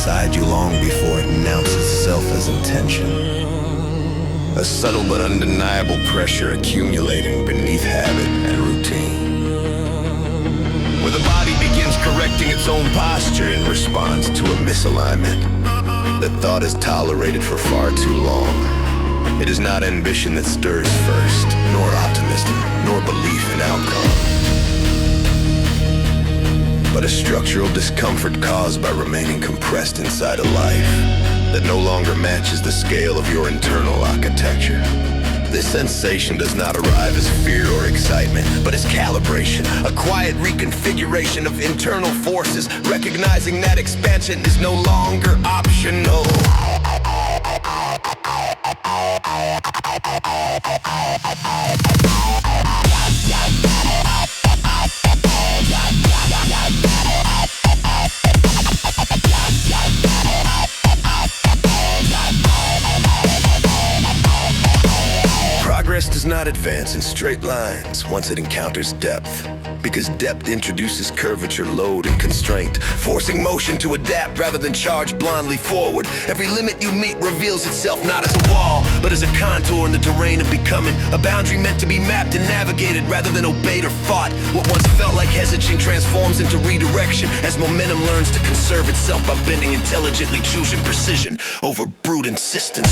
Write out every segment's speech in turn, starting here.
inside you long before it announces itself as intention. A subtle but undeniable pressure accumulating beneath habit and routine. Where the body begins correcting its own posture in response to a misalignment that thought is tolerated for far too long. It is not ambition that stirs first, nor optimism, nor belief in outcome, but a structural discomfort caused by remaining compressed inside a life that no longer matches the scale of your internal architecture. This sensation does not arrive as fear or excitement, but as calibration, a quiet reconfiguration of internal forces, recognizing that expansion is no longer optional. Progress does not advance in straight lines once it encounters depth, because depth introduces curvature, load, and constraint, forcing motion to adapt rather than charge blindly forward. Every limit you meet reveals itself not as a wall, but as a contour in the terrain of becoming, a boundary meant to be mapped and navigated rather than obeyed or fought. What once felt like hesitation transforms into redirection as momentum learns to conserve itself by bending intelligently, choosing precision over brute insistence.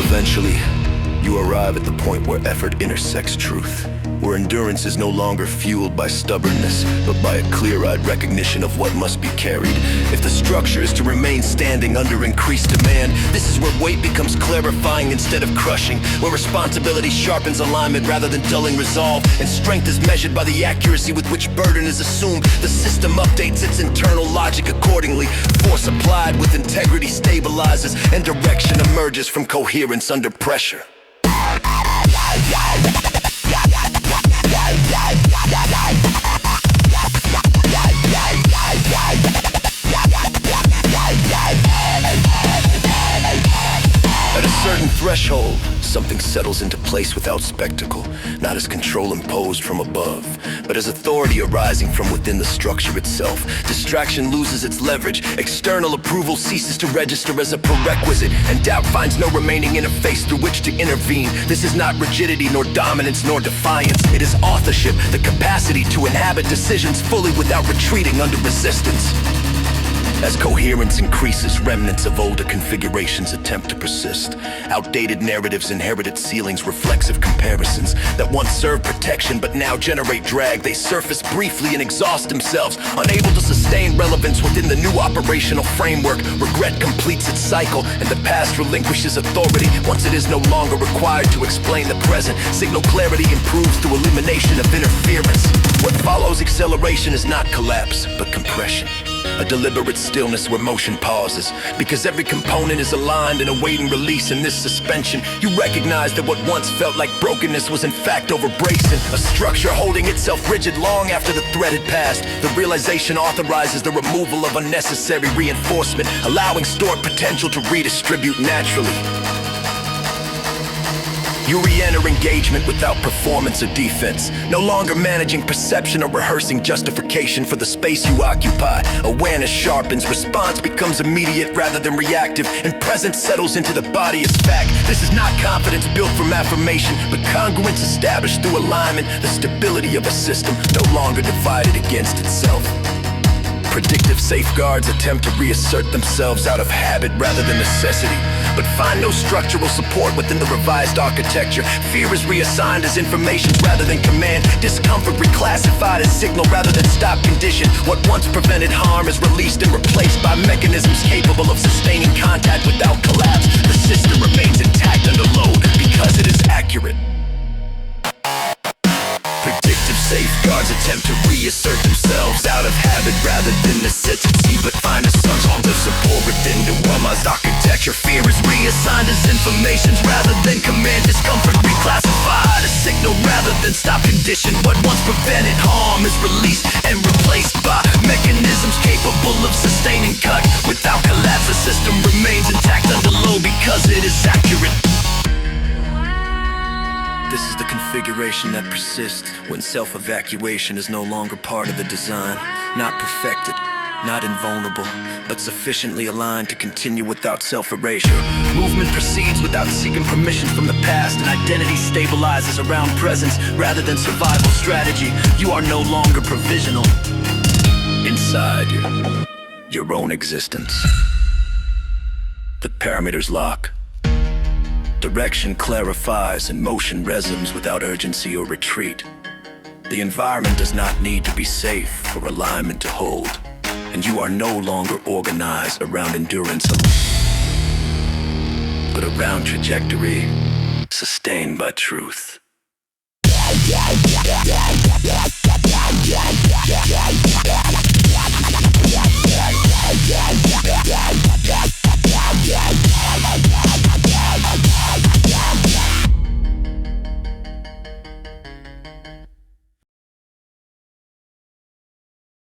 Eventually, you arrive at the point where effort intersects truth, where endurance is no longer fueled by stubbornness, but by a clear-eyed recognition of what must be carried. If the structure is to remain standing under increased demand, this is where weight becomes clarifying instead of crushing, where responsibility sharpens alignment rather than dulling resolve, and strength is measured by the accuracy with which burden is assumed. The system updates its internal logic accordingly. Force applied with integrity stabilizes, and direction emerges from coherence under pressure. At a certain threshold, something settles into place without spectacle, not as control imposed from above, but as authority arising from within the structure itself. Distraction loses its leverage, external approval ceases to register as a prerequisite, and doubt finds no remaining interface through which to intervene. This is not rigidity, nor dominance, nor defiance. It is authorship, the capacity to inhabit decisions fully without retreating under resistance. As coherence increases, remnants of older configurations attempt to persist. Outdated narratives, inherited ceilings, reflexive comparisons that once served protection but now generate drag. They surface briefly and exhaust themselves, unable to sustain relevance within the new operational framework. Regret completes its cycle, and the past relinquishes authority once it is no longer required to explain the present. Signal clarity improves through elimination of interference. What follows acceleration is not collapse, but compression. A deliberate stillness where motion pauses, because every component is aligned and awaiting release. In this suspension, you recognize that what once felt like brokenness was in fact overbracing, a structure holding itself rigid long after the threat had passed. The realization authorizes the removal of unnecessary reinforcement, allowing stored potential to redistribute naturally. You re-enter engagement without performance or defense, no longer managing perception or rehearsing justification for the space you occupy. Awareness sharpens, response becomes immediate rather than reactive, and presence settles into the body as fact. This is not confidence built from affirmation, but congruence established through alignment, the stability of a system no longer divided against itself. Predictive safeguards attempt to reassert themselves out of habit rather than necessity, but find no structural support within the revised architecture. Fear is reassigned as information rather than command. Discomfort reclassified as signal rather than stop condition. What once prevented harm is released and replaced by mechanisms capable of sustaining contact without collapse. The system remains intact under load because it is accurate. Predictive safeguards attempt to reassert themselves out of habit rather than necessity, but find a source of support within the well-marked architecture. Fear is reassigned as informations rather than command. Discomfort reclassified as signal rather than stop condition. What once prevented harm is released and replaced by mechanisms capable of sustaining cut without collapse. The system remains intact under load because it is accurate. configuration that persists when self-evacuation is no longer part of the design. Not perfected, not invulnerable, but sufficiently aligned to continue without self-erasure. Movement proceeds without seeking permission from the past, and identity stabilizes around presence rather than survival strategy. You are no longer provisional inside your own existence. The parameters lock. Direction clarifies and motion resumes without urgency or retreat. The environment does not need to be safe for alignment to hold, and you are no longer organized around endurance, but around trajectory sustained by truth.